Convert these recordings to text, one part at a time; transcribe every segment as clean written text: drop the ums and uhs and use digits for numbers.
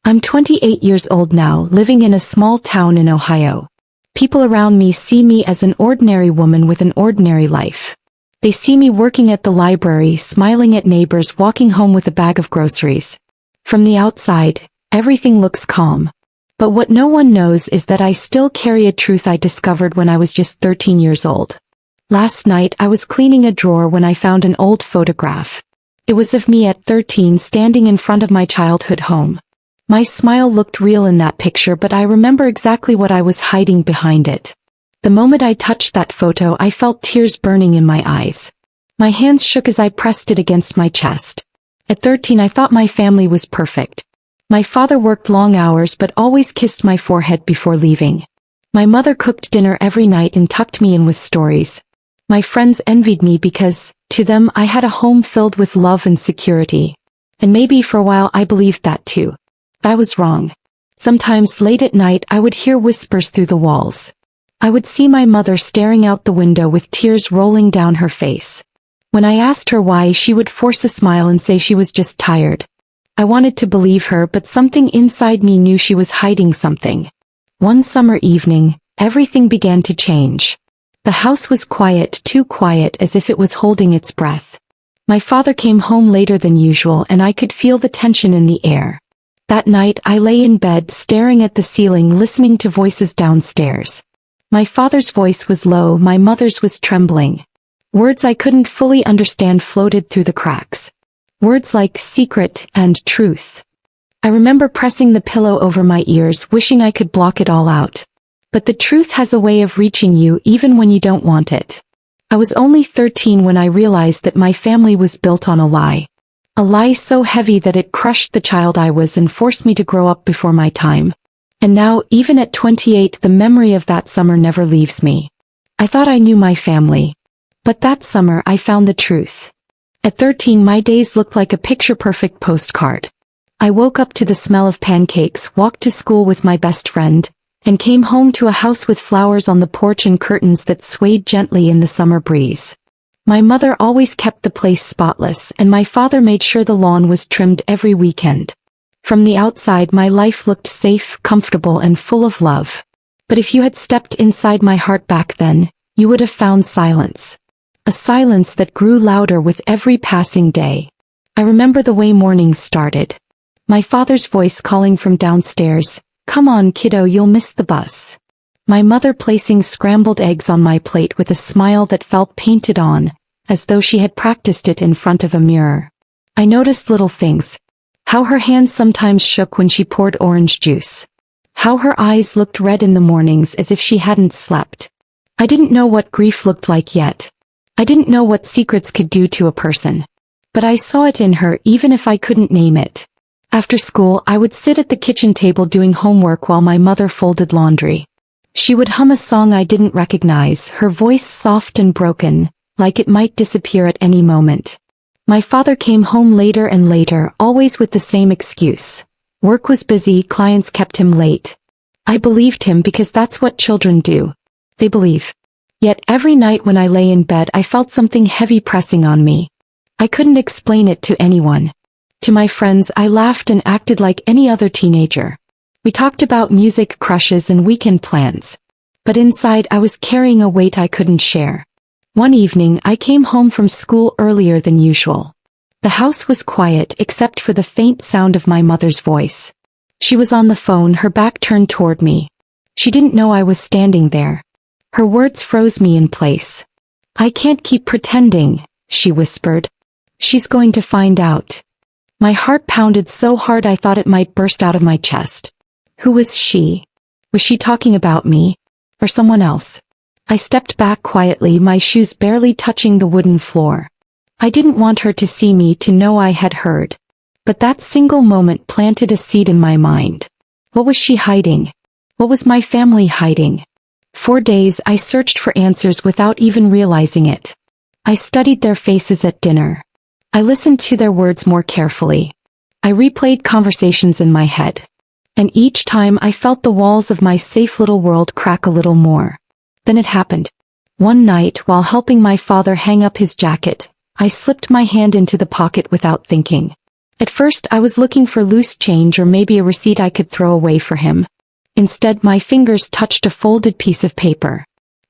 I'm 28 years old now, living in a small town in Ohio. People around me see me as an ordinary woman with an ordinary life. They see me working at the library, smiling at neighbors, walking home with a bag of groceries. From the outside, everything looks calm. But what no one knows is that I still carry a truth I discovered when I was just 13 years old. Last night I was cleaning a drawer when I found an old photograph. It was of me at 13 standing in front of my childhood home. My smile looked real in that picture, but I remember exactly what I was hiding behind it. The moment I touched that photo, I felt tears burning in my eyes. My hands shook as I pressed it against my chest. At 13 I thought my family was perfect. My father worked long hours but always kissed my forehead before leaving. My mother cooked dinner every night and tucked me in with stories. My friends envied me because, to them, I had a home filled with love and security. And maybe for a while I believed that too. I was wrong. Sometimes late at night I would hear whispers through the walls. I would see my mother staring out the window with tears rolling down her face. When I asked her why, she would force a smile and say she was just tired. I wanted to believe her, but something inside me knew she was hiding something. One summer evening, everything began to change. The house was quiet, too quiet, as if it was holding its breath. My father came home later than usual and I could feel the tension in the air. That night I lay in bed staring at the ceiling, listening to voices downstairs. My father's voice was low, my mother's was trembling. Words I couldn't fully understand floated through the cracks. Words like secret and truth. I remember pressing the pillow over my ears, wishing I could block it all out. But the truth has a way of reaching you even when you don't want it. I was only 13 when I realized that my family was built on a lie. A lie so heavy that it crushed the child I was and forced me to grow up before my time. And now, even at 28, the memory of that summer never leaves me. I thought I knew my family. But that summer I found the truth. At 13 my days looked like a picture-perfect postcard. I woke up to the smell of pancakes, walked to school with my best friend, and came home to a house with flowers on the porch and curtains that swayed gently in the summer breeze. My mother always kept the place spotless, and my father made sure the lawn was trimmed every weekend. From the outside my life looked safe, comfortable, and full of love. But if you had stepped inside my heart back then, you would have found silence. A silence that grew louder with every passing day. I remember the way mornings started. My father's voice calling from downstairs, "Come on, kiddo, you'll miss the bus." My mother placing scrambled eggs on my plate with a smile that felt painted on, as though she had practiced it in front of a mirror. I noticed little things. How her hands sometimes shook when she poured orange juice. How her eyes looked red in the mornings as if she hadn't slept. I didn't know what grief looked like yet. I didn't know what secrets could do to a person. But I saw it in her even if I couldn't name it. After school I would sit at the kitchen table doing homework while my mother folded laundry. She would hum a song I didn't recognize, her voice soft and broken, like it might disappear at any moment. My father came home later and later, always with the same excuse. Work was busy, clients kept him late. I believed him because that's what children do. They believe. Yet every night when I lay in bed I felt something heavy pressing on me. I couldn't explain it to anyone. To my friends I laughed and acted like any other teenager. We talked about music, crushes, and weekend plans. But inside I was carrying a weight I couldn't share. One evening I came home from school earlier than usual. The house was quiet except for the faint sound of my mother's voice. She was on the phone, her back turned toward me. She didn't know I was standing there. Her words froze me in place. "I can't keep pretending," she whispered. "She's going to find out." My heart pounded so hard I thought it might burst out of my chest. Who was she? Was she talking about me? Or someone else? I stepped back quietly, my shoes barely touching the wooden floor. I didn't want her to see me, to know I had heard. But that single moment planted a seed in my mind. What was she hiding? What was my family hiding? For days I searched for answers without even realizing it. I studied their faces at dinner. I listened to their words more carefully. I replayed conversations in my head. And each time I felt the walls of my safe little world crack a little more. Then it happened. One night, while helping my father hang up his jacket, I slipped my hand into the pocket without thinking. At first I was looking for loose change or maybe a receipt I could throw away for him. Instead, my fingers touched a folded piece of paper.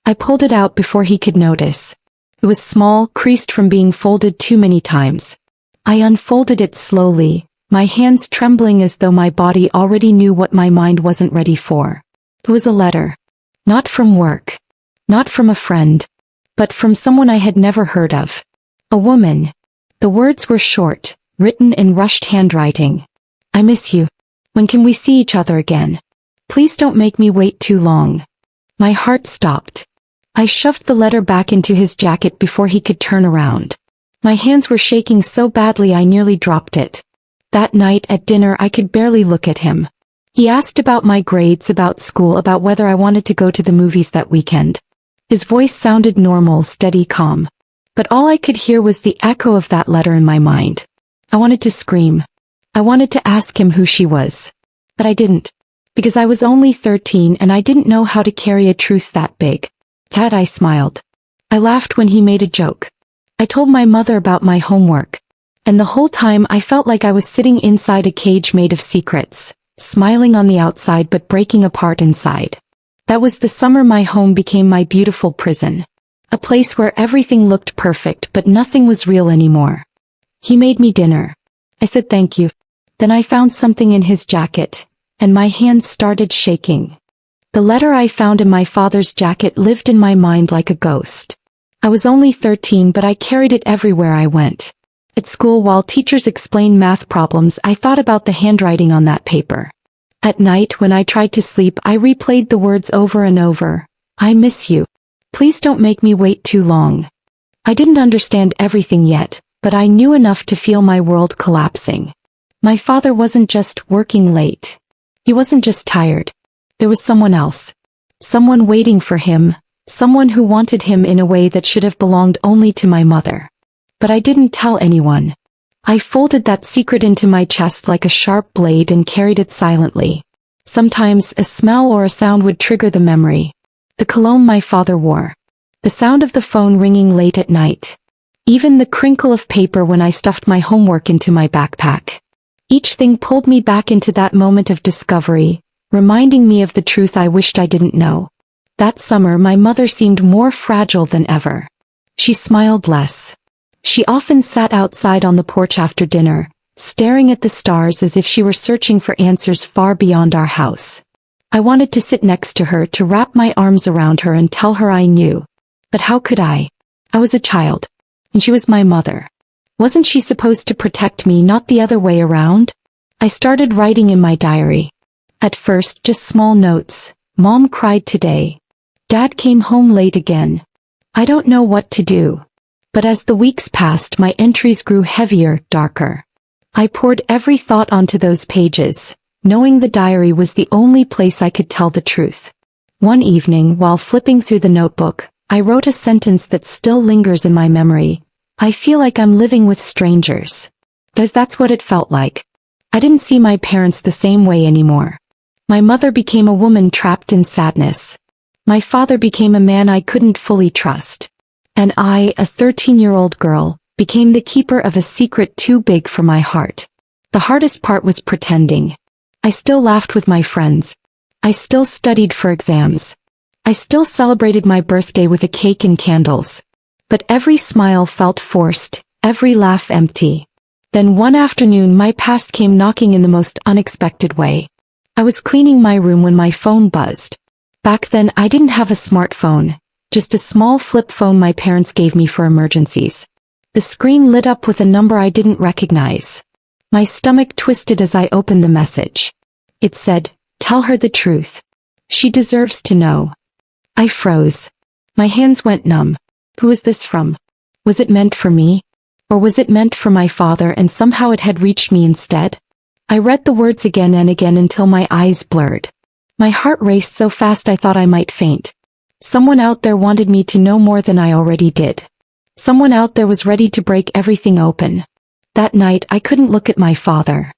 I pulled it out before he could notice. It was small, creased from being folded too many times. I unfolded it slowly, my hands trembling as though my body already knew what my mind wasn't ready for. It was a letter. Not from work. Not from a friend. But from someone I had never heard of. A woman. The words were short, written in rushed handwriting. I miss you. When can we see each other again? Please don't make me wait too long. My heart stopped. I shoved the letter back into his jacket before he could turn around. My hands were shaking so badly I nearly dropped it. That night at dinner I could barely look at him. He asked about my grades, about school, about whether I wanted to go to the movies that weekend. His voice sounded normal, steady, calm. But all I could hear was the echo of that letter in my mind. I wanted to scream. I wanted to ask him who she was. But I didn't. Because I was only 13 and I didn't know how to carry a truth that big. Dad, I smiled. I laughed when he made a joke. I told my mother about my homework. And the whole time I felt like I was sitting inside a cage made of secrets, smiling on the outside but breaking apart inside. That was the summer my home became my beautiful prison. A place where everything looked perfect but nothing was real anymore. He made me dinner. I said thank you. Then I found something in his jacket, and my hands started shaking. The letter I found in my father's jacket lived in my mind like a ghost. I was only 13 but I carried it everywhere I went. At school, while teachers explained math problems, I thought about the handwriting on that paper. At night, when I tried to sleep, I replayed the words over and over. I miss you. Please don't make me wait too long. I didn't understand everything yet, but I knew enough to feel my world collapsing. My father wasn't just working late. He wasn't just tired. There was someone else. Someone waiting for him. Someone who wanted him in a way that should have belonged only to my mother. But I didn't tell anyone. I folded that secret into my chest like a sharp blade and carried it silently. Sometimes a smell or a sound would trigger the memory. The cologne my father wore. The sound of the phone ringing late at night. Even the crinkle of paper when I stuffed my homework into my backpack. Each thing pulled me back into that moment of discovery, reminding me of the truth I wished I didn't know. That summer my mother seemed more fragile than ever. She smiled less. She often sat outside on the porch after dinner, staring at the stars as if she were searching for answers far beyond our house. I wanted to sit next to her, to wrap my arms around her and tell her I knew. But how could I? I was a child. And she was my mother. Wasn't she supposed to protect me, not the other way around? I started writing in my diary. At first, just small notes. Mom cried today. Dad came home late again. I don't know what to do. But as the weeks passed, my entries grew heavier, darker. I poured every thought onto those pages, knowing the diary was the only place I could tell the truth. One evening, while flipping through the notebook, I wrote a sentence that still lingers in my memory. I feel like I'm living with strangers. Because that's what it felt like. I didn't see my parents the same way anymore. My mother became a woman trapped in sadness. My father became a man I couldn't fully trust. And I, a 13-year-old girl, became the keeper of a secret too big for my heart. The hardest part was pretending. I still laughed with my friends. I still studied for exams. I still celebrated my birthday with a cake and candles. But every smile felt forced, every laugh empty. Then one afternoon my past came knocking in the most unexpected way. I was cleaning my room when my phone buzzed. Back then I didn't have a smartphone. Just a small flip phone my parents gave me for emergencies. The screen lit up with a number I didn't recognize. My stomach twisted as I opened the message. It said, "Tell her the truth. She deserves to know." I froze. My hands went numb. Who was this from? Was it meant for me? Or was it meant for my father and somehow it had reached me instead? I read the words again and again until my eyes blurred. My heart raced so fast I thought I might faint. Someone out there wanted me to know more than I already did. Someone out there was ready to break everything open. That night I couldn't look at my father.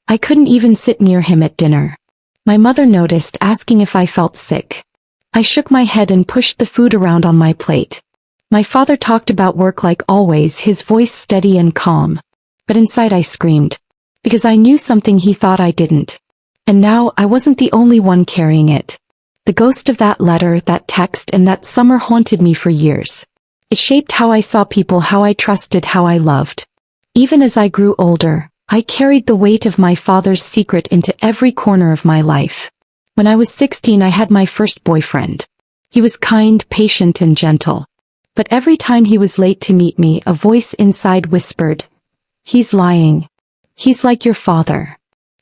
I couldn't even sit near him at dinner. My mother noticed, asking if I felt sick. I shook my head and pushed the food around on my plate. My father talked about work like always, his voice steady and calm. But inside I screamed. because I knew something he thought I didn't. And now I wasn't the only one carrying it. The ghost of that letter, that text, and that summer haunted me for years. It shaped how I saw people, how I trusted, how I loved. Even as I grew older, I carried the weight of my father's secret into every corner of my life. When I was 16, I had my first boyfriend. He was kind, patient, and gentle. But every time he was late to meet me, a voice inside whispered, "He's lying. He's like your father."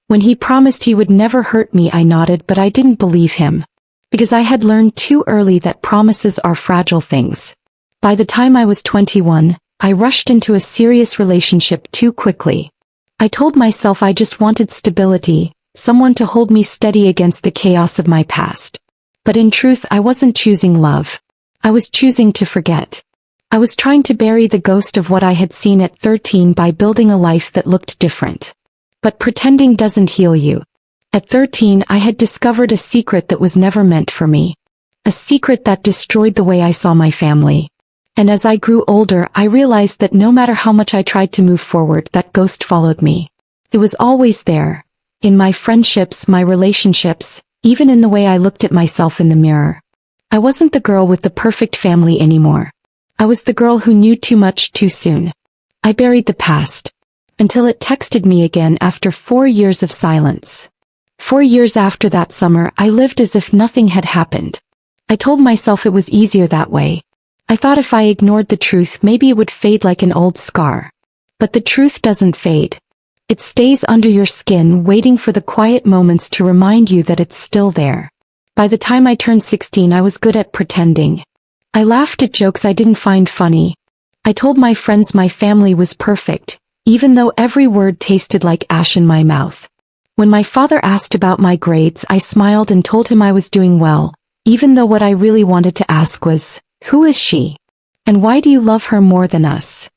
When he promised he would never hurt me, I nodded, but I didn't believe him. Because I had learned too early that promises are fragile things. By the time I was 21, I rushed into a serious relationship too quickly. I told myself I just wanted stability, someone to hold me steady against the chaos of my past. But in truth, I wasn't choosing love. I was choosing to forget. I was trying to bury the ghost of what I had seen at 13 by building a life that looked different. But pretending doesn't heal you. At 13, I had discovered a secret that was never meant for me. A secret that destroyed the way I saw my family. And as I grew older, I realized that no matter how much I tried to move forward, that ghost followed me. It was always there. In my friendships, my relationships, even in the way I looked at myself in the mirror. I wasn't the girl with the perfect family anymore. I was the girl who knew too much too soon. I buried the past. Until it texted me again after 4 years of silence. 4 years after that summer, I lived as if nothing had happened. I told myself it was easier that way. I thought if I ignored the truth, maybe it would fade like an old scar. But the truth doesn't fade. It stays under your skin, waiting for the quiet moments to remind you that it's still there. By the time I turned 16, I was good at pretending. I laughed at jokes I didn't find funny. I told my friends my family was perfect, even though every word tasted like ash in my mouth. When my father asked about my grades, I smiled and told him I was doing well, even though what I really wanted to ask was, "Who is she? And why do you love her more than us?"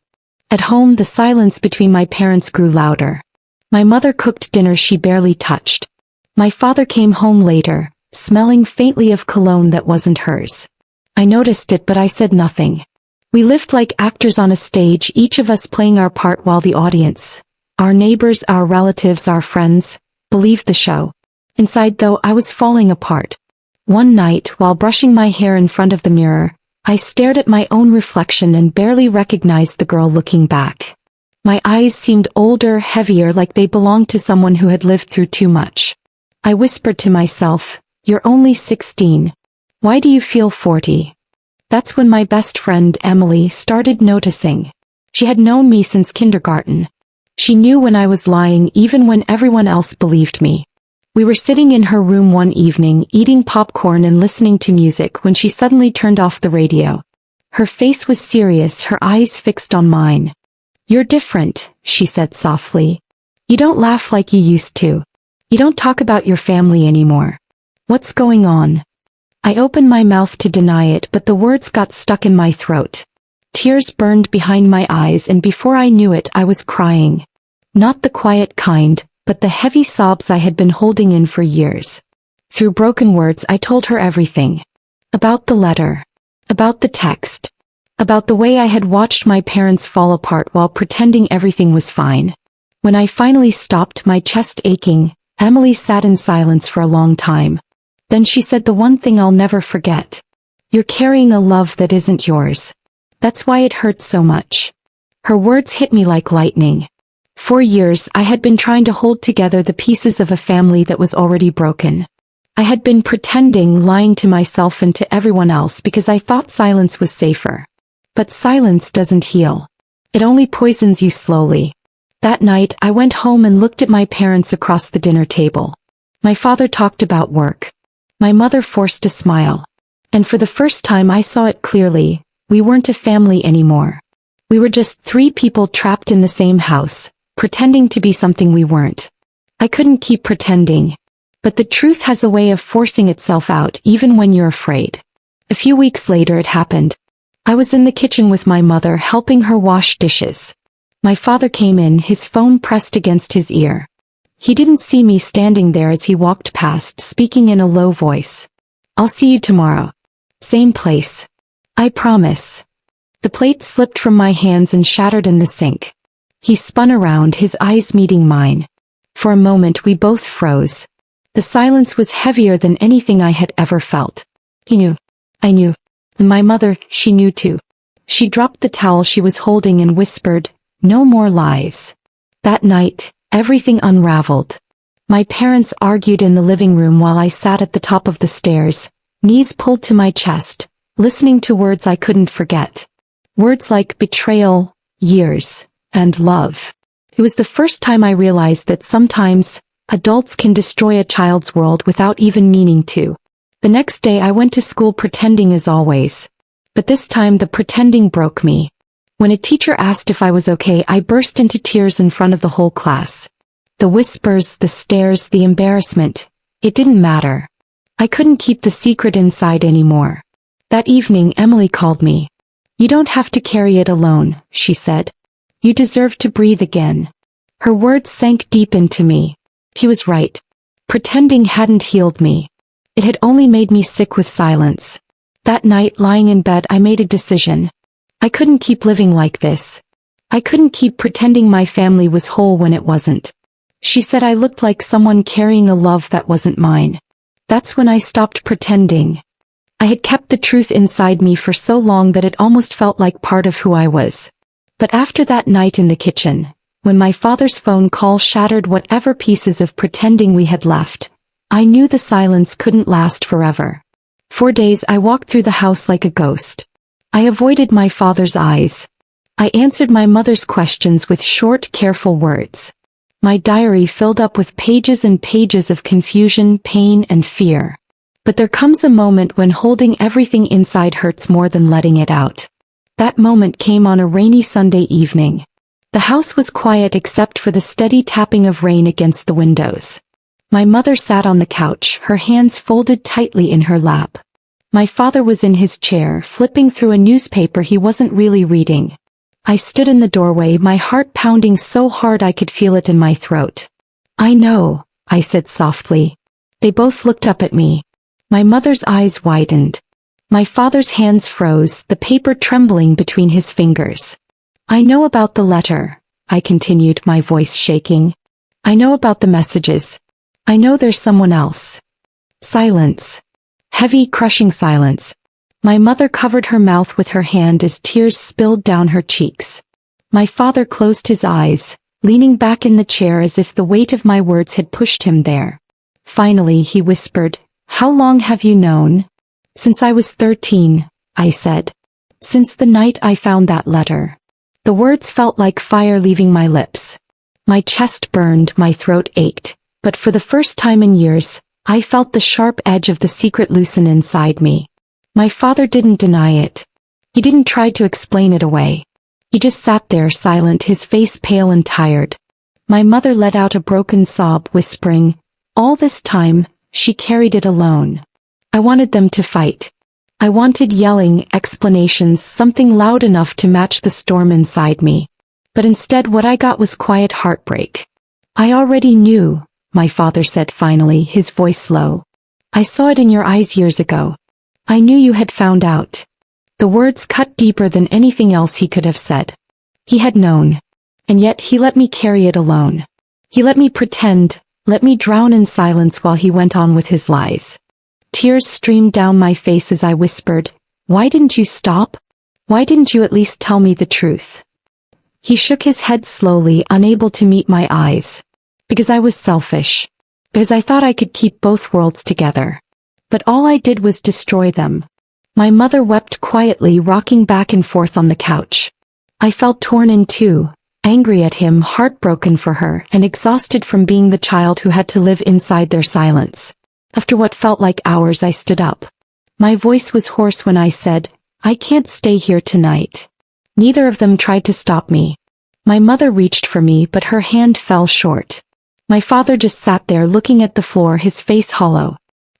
At home, the silence between my parents grew louder. My mother cooked dinner she barely touched. My father came home later, smelling faintly of cologne that wasn't hers. I noticed it, but I said nothing. We lived like actors on a stage, each of us playing our part while the audience, our neighbors, our relatives, our friends, believed the show. Inside, though, I was falling apart. One night, while brushing my hair in front of the mirror, I stared at my own reflection and barely recognized the girl looking back. My eyes seemed older, heavier, like they belonged to someone who had lived through too much. I whispered to myself, "You're only 16. Why do you feel 40? That's when my best friend, Emily, started noticing. She had known me since kindergarten. She knew when I was lying, even when everyone else believed me. We were sitting in her room one evening, eating popcorn and listening to music, when she suddenly turned off the radio. Her face was serious, her eyes fixed on mine. "You're different," she said softly. "You don't laugh like you used to. You don't talk about your family anymore. What's going on?" I opened my mouth to deny it, but the words got stuck in my throat. Tears burned behind my eyes, and before I knew it, I was crying. Not the quiet kind, but the heavy sobs I had been holding in for years. Through broken words, I told her everything. About the letter. About the text. About the way I had watched my parents fall apart while pretending everything was fine. When I finally stopped, my chest aching, Emily sat in silence for a long time. Then she said the one thing I'll never forget. "You're carrying a love that isn't yours. That's why it hurts so much." Her words hit me like lightning. For years, I had been trying to hold together the pieces of a family that was already broken. I had been pretending, lying to myself and to everyone else because I thought silence was safer. But silence doesn't heal. It only poisons you slowly. That night, I went home and looked at my parents across the dinner table. My father talked about work. My mother forced a smile. And for the first time I saw it clearly, we weren't a family anymore. We were just 3 people trapped in the same house, pretending to be something we weren't. I couldn't keep pretending. But the truth has a way of forcing itself out even when you're afraid. A few weeks later it happened. I was in the kitchen with my mother, helping her wash dishes. My father came in, his phone pressed against his ear. He didn't see me standing there as he walked past, speaking in a low voice. "I'll see you tomorrow. Same place. I promise." The plate slipped from my hands and shattered in the sink. He spun around, his eyes meeting mine. For a moment we both froze. The silence was heavier than anything I had ever felt. He knew. I knew. And my mother, she knew too. She dropped the towel she was holding and whispered, "No more lies." That night, everything unraveled. My parents argued in the living room while I sat at the top of the stairs, knees pulled to my chest, listening to words I couldn't forget. Words like betrayal, years, and love. It was the first time I realized that sometimes, adults can destroy a child's world without even meaning to. The next day I went to school pretending as always. But this time the pretending broke me. When a teacher asked if I was okay, I burst into tears in front of the whole class. The whispers, the stares, the embarrassment. It didn't matter. I couldn't keep the secret inside anymore. That evening Emily called me. "You don't have to carry it alone," she said. "You deserve to breathe again." Her words sank deep into me. She was right. Pretending hadn't healed me. It had only made me sick with silence. That night, lying in bed, I made a decision. I couldn't keep living like this. I couldn't keep pretending my family was whole when it wasn't. She said I looked like someone carrying a love that wasn't mine. That's when I stopped pretending. I had kept the truth inside me for so long that it almost felt like part of who I was. But after that night in the kitchen, when my father's phone call shattered whatever pieces of pretending we had left, I knew the silence couldn't last forever. For days I walked through the house like a ghost. I avoided my father's eyes. I answered my mother's questions with short, careful words. My diary filled up with pages and pages of confusion, pain, and fear. But there comes a moment when holding everything inside hurts more than letting it out. That moment came on a rainy Sunday evening. The house was quiet except for the steady tapping of rain against the windows. My mother sat on the couch, her hands folded tightly in her lap. My father was in his chair, flipping through a newspaper he wasn't really reading. I stood in the doorway, my heart pounding so hard I could feel it in my throat. "I know," I said softly. They both looked up at me. My mother's eyes widened. My father's hands froze, the paper trembling between his fingers. "I know about the letter," I continued, my voice shaking. "I know about the messages. I know there's someone else." Silence. Heavy, crushing silence. My mother covered her mouth with her hand as tears spilled down her cheeks. My father closed his eyes, leaning back in the chair as if the weight of my words had pushed him there. Finally he whispered, "How long have you known?" "Since I was 13, I said. "Since the night I found that letter." The words felt like fire leaving my lips. My chest burned, my throat ached. But for the first time in years, I felt the sharp edge of the secret loosen inside me. My father didn't deny it. He didn't try to explain it away. He just sat there silent, his face pale and tired. My mother let out a broken sob, whispering, "All this time, she carried it alone." I wanted them to fight. I wanted yelling, explanations, something loud enough to match the storm inside me. But instead what I got was quiet heartbreak. "I already knew," my father said finally, his voice low. "I saw it in your eyes years ago. I knew you had found out." The words cut deeper than anything else he could have said. He had known. And yet he let me carry it alone. He let me pretend, let me drown in silence while he went on with his lies. Tears streamed down my face as I whispered, "Why didn't you stop? Why didn't you at least tell me the truth?" He shook his head slowly, unable to meet my eyes. "Because I was selfish. Because I thought I could keep both worlds together. But all I did was destroy them." My mother wept quietly, rocking back and forth on the couch. I felt torn in two, angry at him, heartbroken for her, and exhausted from being the child who had to live inside their silence. After what felt like hours, I stood up. My voice was hoarse when I said, "I can't stay here tonight." Neither of them tried to stop me. My mother reached for me, but her hand fell short. My father just sat there looking at the floor, his face hollow.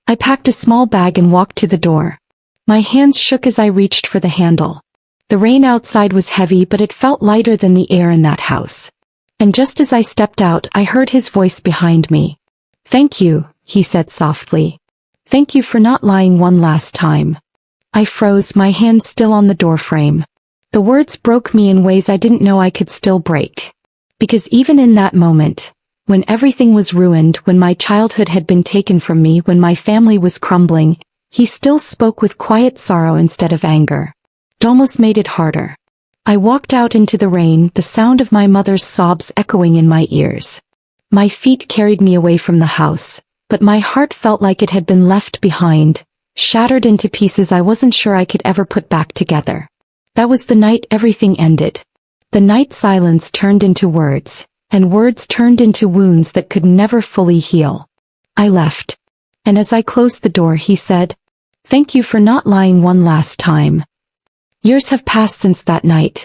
I packed a small bag and walked to the door. My hands shook as I reached for the handle. The rain outside was heavy, but it felt lighter than the air in that house. And just as I stepped out, I heard his voice behind me. "Thank you," he said softly. "Thank you for not lying one last time." I froze, my hand still on the doorframe. The words broke me in ways I didn't know I could still break. Because even in that moment, when everything was ruined, when my childhood had been taken from me, when my family was crumbling, he still spoke with quiet sorrow instead of anger. It almost made it harder. I walked out into the rain, the sound of my mother's sobs echoing in my ears. My feet carried me away from the house, but my heart felt like it had been left behind, shattered into pieces I wasn't sure I could ever put back together. That was the night everything ended. The night silence turned into words, and words turned into wounds that could never fully heal. I left. And as I closed the door, he said, "Thank you for not lying one last time." Years have passed since that night.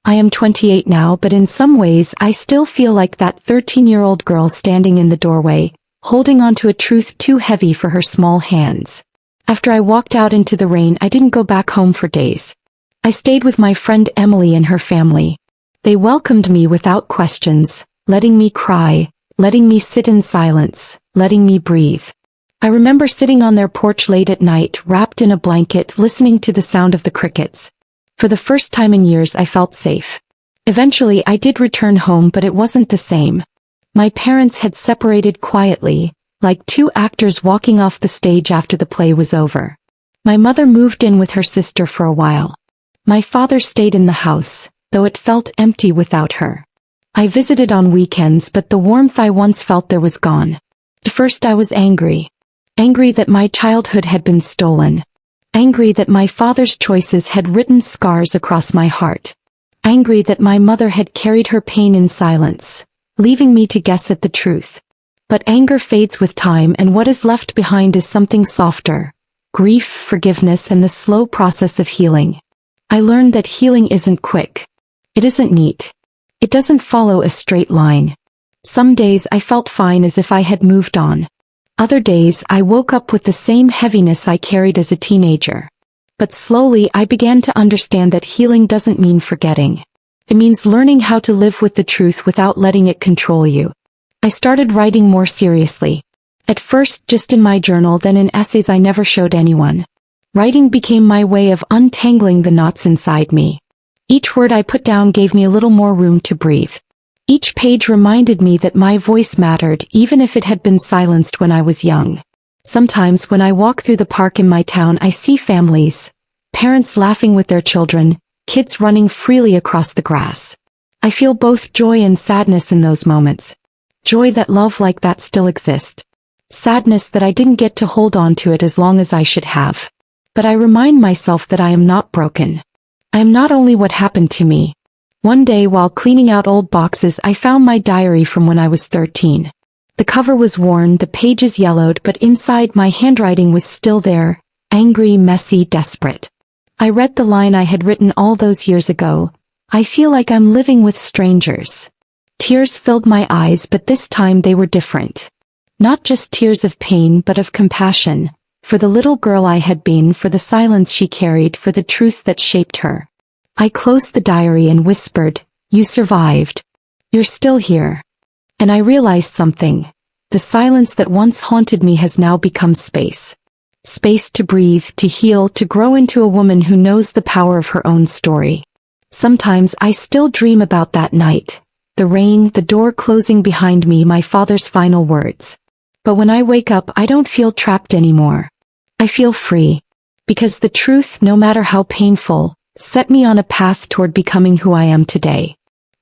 I am 28 now, but in some ways I still feel like that 13-year-old girl standing in the doorway, holding onto a truth too heavy for her small hands. After I walked out into the rain, I didn't go back home for days. I stayed with my friend Emily and her family. They welcomed me without questions, letting me cry, letting me sit in silence, letting me breathe. I remember sitting on their porch late at night, wrapped in a blanket, listening to the sound of the crickets. For the first time in years, I felt safe. Eventually, I did return home, but it wasn't the same. My parents had separated quietly, like two actors walking off the stage after the play was over. My mother moved in with her sister for a while. My father stayed in the house, though it felt empty without her. I visited on weekends, but the warmth I once felt there was gone. At first I was angry. Angry that my childhood had been stolen. Angry that my father's choices had written scars across my heart. Angry that my mother had carried her pain in silence, leaving me to guess at the truth. But anger fades with time, and what is left behind is something softer: grief, forgiveness, and the slow process of healing. I learned that healing isn't quick. It isn't neat. It doesn't follow a straight line. Some days I felt fine, as if I had moved on. Other days I woke up with the same heaviness I carried as a teenager. But slowly I began to understand that healing doesn't mean forgetting. It means learning how to live with the truth without letting it control you. I started writing more seriously. At first just in my journal, then in essays I never showed anyone. Writing became my way of untangling the knots inside me. Each word I put down gave me a little more room to breathe. Each page reminded me that my voice mattered, even if it had been silenced when I was young. Sometimes when I walk through the park in my town, I see families, parents laughing with their children, kids running freely across the grass. I feel both joy and sadness in those moments. Joy that love like that still exists. Sadness that I didn't get to hold on to it as long as I should have. But I remind myself that I am not broken. I am not only what happened to me. One day while cleaning out old boxes, I found my diary from when I was 13. The cover was worn, the pages yellowed, but inside my handwriting was still there, angry, messy, desperate. I read the line I had written all those years ago: "I feel like I'm living with strangers." Tears filled my eyes, but this time they were different. Not just tears of pain, but of compassion, for the little girl I had been, for the silence she carried, for the truth that shaped her. I closed the diary and whispered, "You survived. You're still here." And I realized something. The silence that once haunted me has now become space. Space to breathe, to heal, to grow into a woman who knows the power of her own story. Sometimes I still dream about that night. The rain, the door closing behind me, my father's final words. But when I wake up, I don't feel trapped anymore. I feel free. Because the truth, no matter how painful, set me on a path toward becoming who I am today.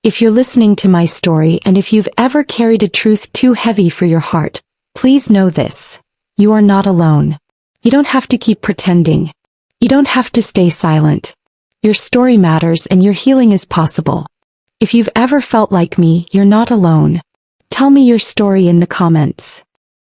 If you're listening to my story, and if you've ever carried a truth too heavy for your heart, please know this: you are not alone. You don't have to keep pretending. You don't have to stay silent. Your story matters, and your healing is possible. If you've ever felt like me, you're not alone. Tell me your story in the comments.